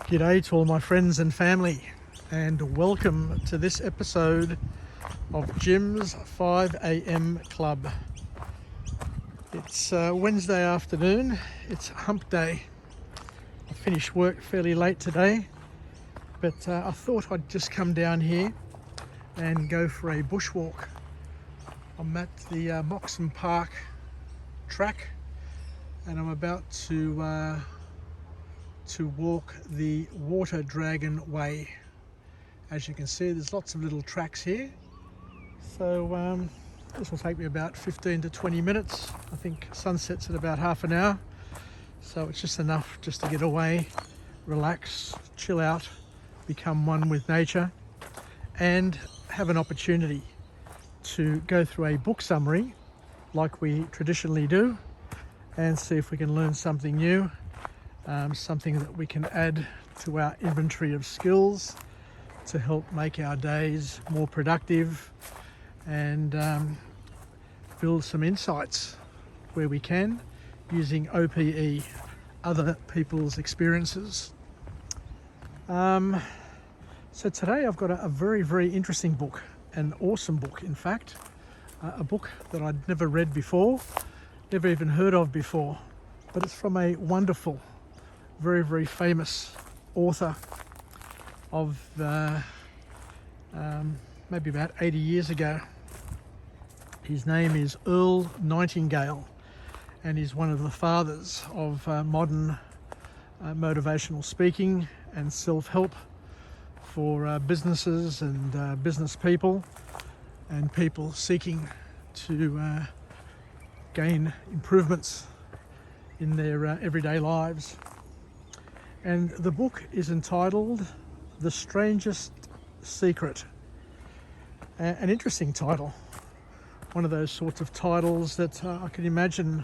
G'day to all my friends and family, and welcome to this episode of Jim's 5 a.m. Club. It's Wednesday afternoon, it's hump day. I finished work fairly late today, but I thought I'd just come down here and go for a bushwalk. I'm at the Moxham Park track and I'm about to walk the Water Dragon Way. As you can see, there's lots of little tracks here, so this will take me about 15 to 20 minutes. I think sunset's at about half an hour, so it's just enough just to get away, relax, chill out, become one with nature, and have an opportunity to go through a book summary like we traditionally do and see if we can learn something new. Something that we can add to our inventory of skills to help make our days more productive and build some insights where we can, using OPE, other people's experiences. So today I've got a very, very interesting book, an awesome book in fact, a book that I'd never read before, never even heard of before, but it's from a wonderful, very, very famous author of maybe about 80 years ago. His name is Earl Nightingale, and he's one of the fathers of modern motivational speaking and self-help for businesses and business people and people seeking to gain improvements in their everyday lives. And the book is entitled The Strangest Secret. An interesting title. One of those sorts of titles that I can imagine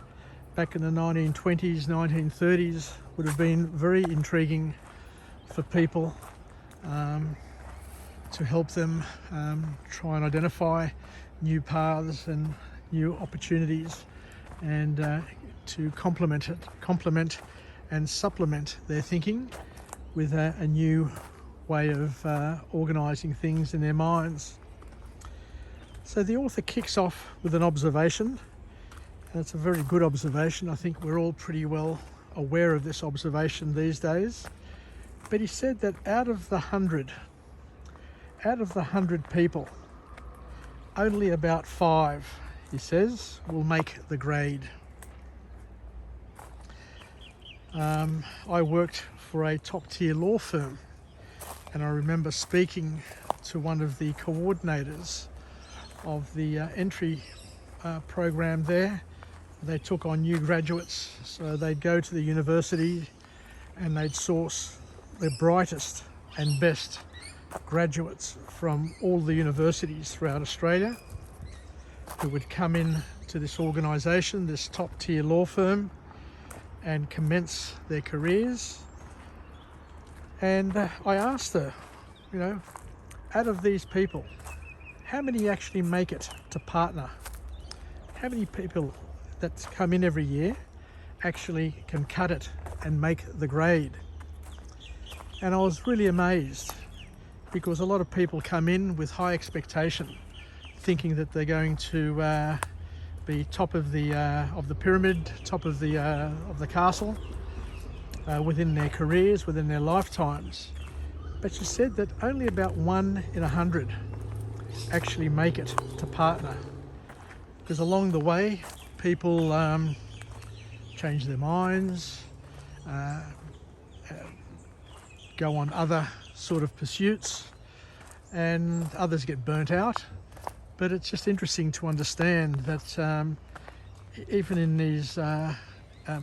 back in the 1920s, 1930s would have been very intriguing for people, to help them try and identify new paths and new opportunities, and to complement and supplement their thinking with a new way of organising things in their minds. So the author kicks off with an observation, and it's a very good observation. I think we're all pretty well aware of this observation these days. But he said that out of the 100 people, only about 5, he says, will make the grade. I worked for a top-tier law firm, and I remember speaking to one of the coordinators of the entry program there. They took on new graduates, so they'd go to the university and they'd source the brightest and best graduates from all the universities throughout Australia, who would come in to this organisation, this top-tier law firm, and commence their careers. And I asked her, out of these people, how many actually make it to partner? How many people that come in every year actually can cut it and make the grade? And I was really amazed, because a lot of people come in with high expectation, thinking that they're going to be top of the pyramid, top of the castle, within their careers, within their lifetimes. But she said that only about 1 in 100 actually make it to partner, because along the way people change their minds, go on other sort of pursuits, and others get burnt out. But it's just interesting to understand that even in these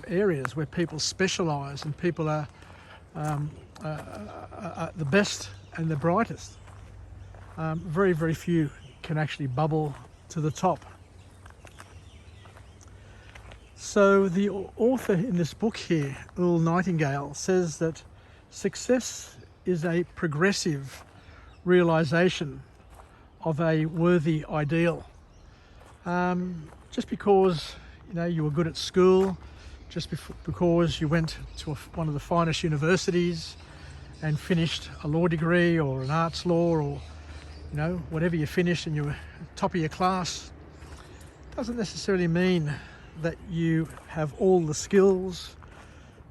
areas where people specialise and people are the best and the brightest, very, very few can actually bubble to the top. So the author in this book here, Earl Nightingale, says that success is a progressive realisation of a worthy ideal. Just because you were good at school, just because you went to one of the finest universities, and finished a law degree or an arts law, or whatever you finished and you were top of your class, doesn't necessarily mean that you have all the skills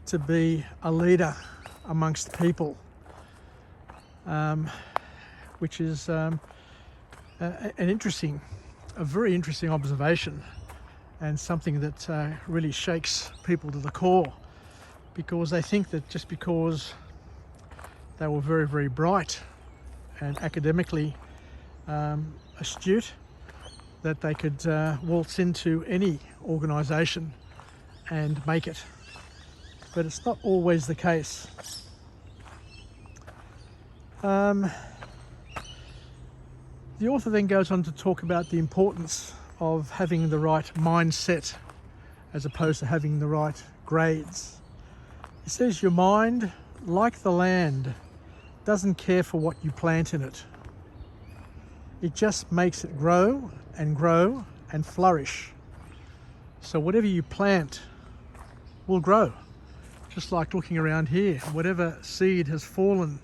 to be a leader amongst people, which is a very interesting observation, and something that really shakes people to the core, because they think that just because they were very, very bright and academically astute, that they could waltz into any organisation and make it. But it's not always the case. The author then goes on to talk about the importance of having the right mindset as opposed to having the right grades. He says your mind, like the land, doesn't care for what you plant in it. It just makes it grow and flourish. So whatever you plant will grow. Just like looking around here, whatever seed has fallen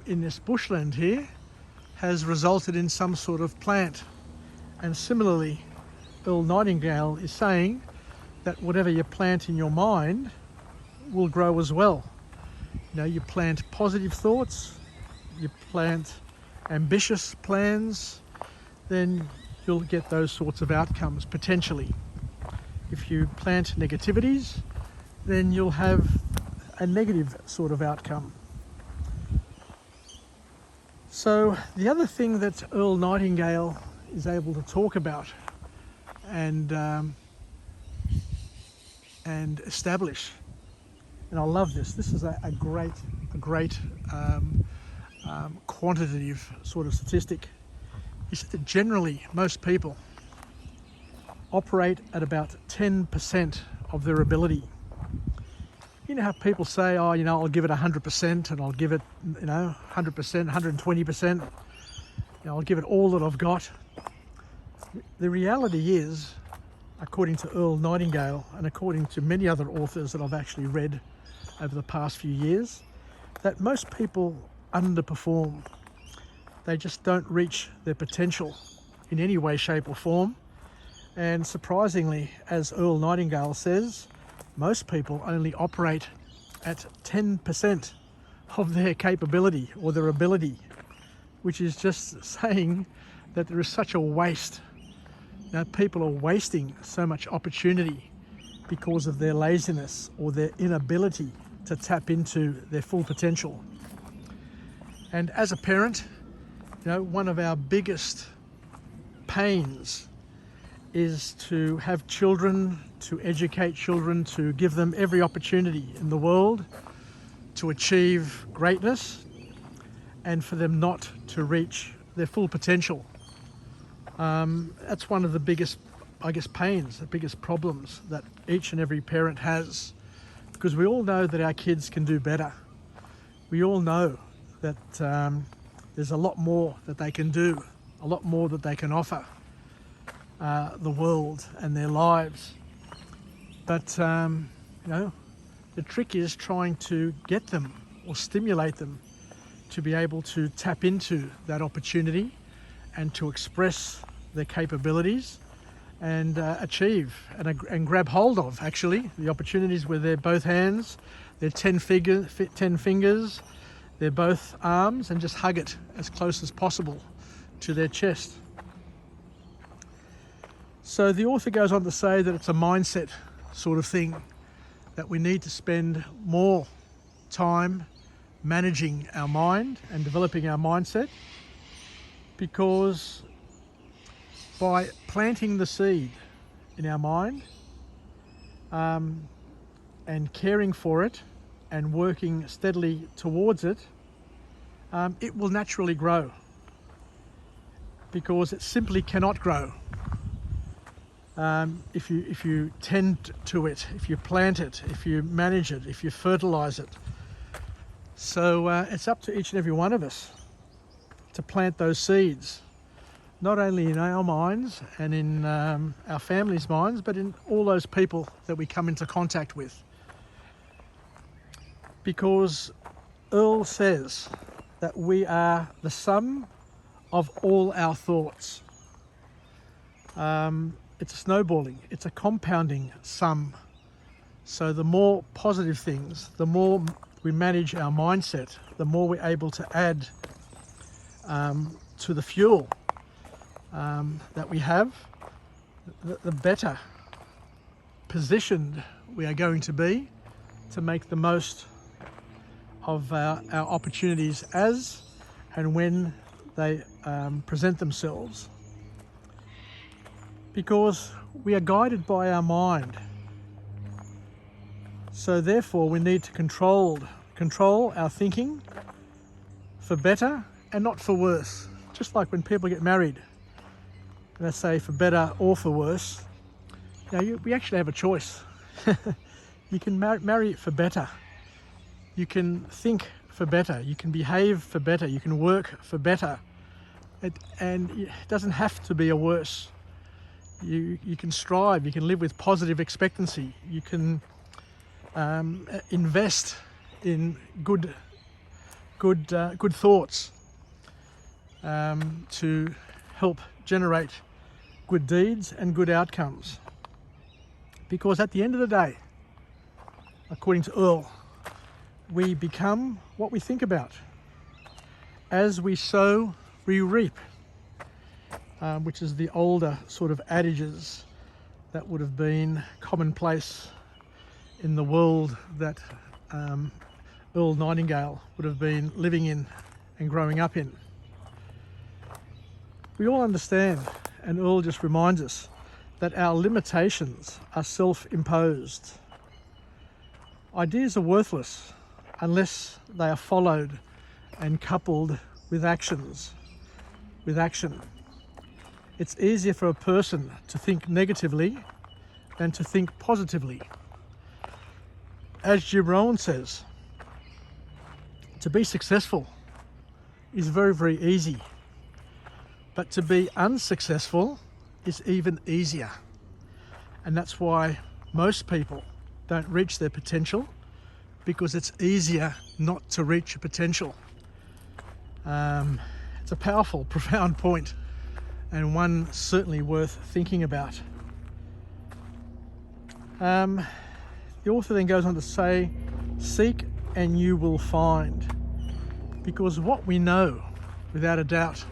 in this bushland here has resulted in some sort of plant. And similarly, Earl Nightingale is saying that whatever you plant in your mind will grow as well. You plant positive thoughts, you plant ambitious plans, then you'll get those sorts of outcomes potentially. If you plant negativities, then you'll have a negative sort of outcome. So the other thing that Earl Nightingale is able to talk about and establish, and I love this. This is a great quantitative sort of statistic. He said that generally most people operate at about 10% of their ability. You know how people say, oh, I'll give it 100% and I'll give it, 100%, 120%. I'll give it all that I've got. The reality is, according to Earl Nightingale and according to many other authors that I've actually read over the past few years, that most people underperform. They just don't reach their potential in any way, shape or form. And surprisingly, as Earl Nightingale says, most people only operate at 10% of their capability or their ability, which is just saying that there is such a waste. People are wasting so much opportunity because of their laziness or their inability to tap into their full potential. And as a parent, one of our biggest pains is to have children, to educate children, to give them every opportunity in the world to achieve greatness and for them not to reach their full potential. That's one of the biggest, pains, the biggest problems that each and every parent has, because we all know that our kids can do better. We all know that there's a lot more that they can do, a lot more that they can offer the world and their lives. But the trick is trying to get them or stimulate them to be able to tap into that opportunity and to express their capabilities and achieve and grab hold of actually the opportunities with their both hands, their 10 fingers, their both arms, and just hug it as close as possible to their chest. So the author goes on to say that it's a mindset sort of thing, that we need to spend more time managing our mind and developing our mindset, because by planting the seed in our mind and caring for it and working steadily towards it, it will naturally grow, because it simply cannot grow if you tend to it, if you plant it, if you manage it, if you fertilize it. So it's up to each and every one of us to plant those seeds, not only in our minds and in our families' minds, but in all those people that we come into contact with. Because Earl says that we are the sum of all our thoughts. It's a snowballing, it's a compounding sum. So the more positive things, the more we manage our mindset, the more we're able to add to the fuel that we have, the better positioned we are going to be to make the most of our opportunities as and when they present themselves. Because we are guided by our mind. So therefore we need to control our thinking for better and not for worse. Just like when people get married, they say for better or for worse. We actually have a choice. You can marry for better. You can think for better. You can behave for better. You can work for better. And it doesn't have to be a worse. You can strive. You can live with positive expectancy. You can invest in good thoughts to help generate good deeds and good outcomes. Because at the end of the day, according to Earl, we become what we think about. As we sow, we reap, which is the older sort of adages that would have been commonplace in the world that Earl Nightingale would have been living in and growing up in. We all understand, and Earl just reminds us, that our limitations are self-imposed. Ideas are worthless unless they are followed and coupled with action. It's easier for a person to think negatively than to think positively. As Jim Rohn says, to be successful is very, very easy, but to be unsuccessful is even easier. And that's why most people don't reach their potential, because it's easier not to reach your potential. It's a powerful, profound point, and one certainly worth thinking about. The author then goes on to say, seek and you will find. Because what we know, without a doubt,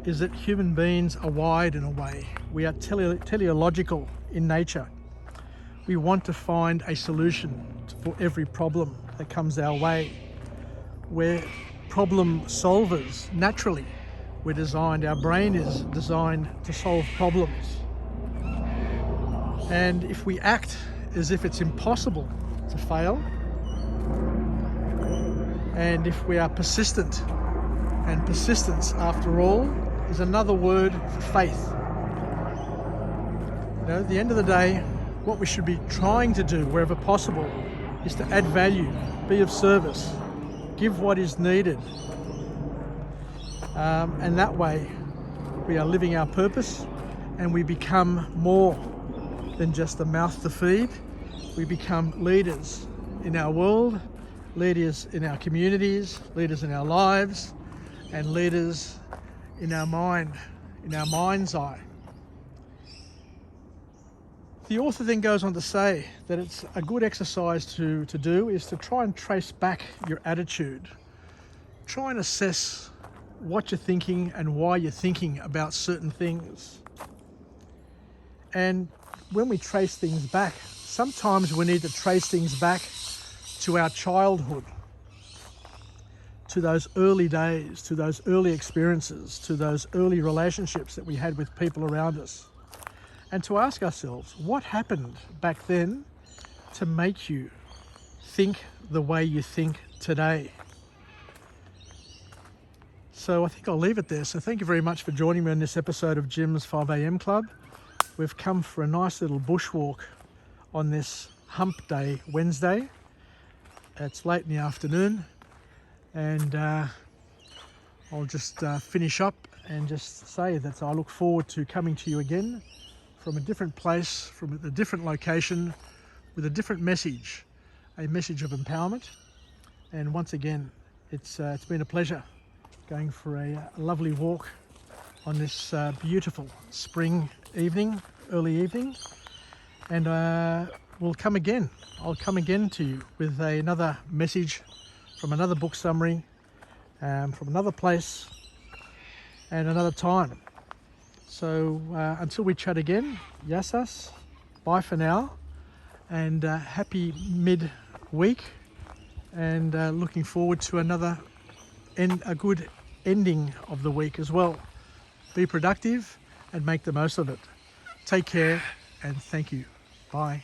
is that human beings are wired in a way. We are teleological in nature. We want to find a solution for every problem that comes our way. We're problem solvers naturally. We're designed, our brain is designed to solve problems. And if we act as if it's impossible to fail, and if we are persistent, and persistence, after all, is another word for faith. At the end of the day, what we should be trying to do wherever possible is to add value, be of service, give what is needed. And that way we are living our purpose, and we become more than just a mouth to feed. We become leaders in our world, leaders in our communities, leaders in our lives, and leaders in our mind, in our mind's eye. The author then goes on to say that it's a good exercise to do is to try and trace back your attitude. Try and assess what you're thinking and why you're thinking about certain things. And when we trace things back, sometimes we need to trace things back to our childhood, to those early days, to those early experiences, to those early relationships that we had with people around us. And to ask ourselves, what happened back then to make you think the way you think today? So I think I'll leave it there. So thank you very much for joining me on this episode of Jim's 5am Club. We've come for a nice little bushwalk on this hump day Wednesday. It's late in the afternoon, and I'll just finish up and just say that I look forward to coming to you again from a different place, from a different location, with a different message, a message of empowerment. And once again, It's been a pleasure going for a lovely walk on this beautiful spring evening, early evening, and we'll come again. I'll come again to you with another message from another book summary, from another place and another time. So until we chat again, yassas, bye for now, and happy mid-week, and looking forward to a good ending of the week as well. Be productive and make the most of it. Take care and thank you. Bye.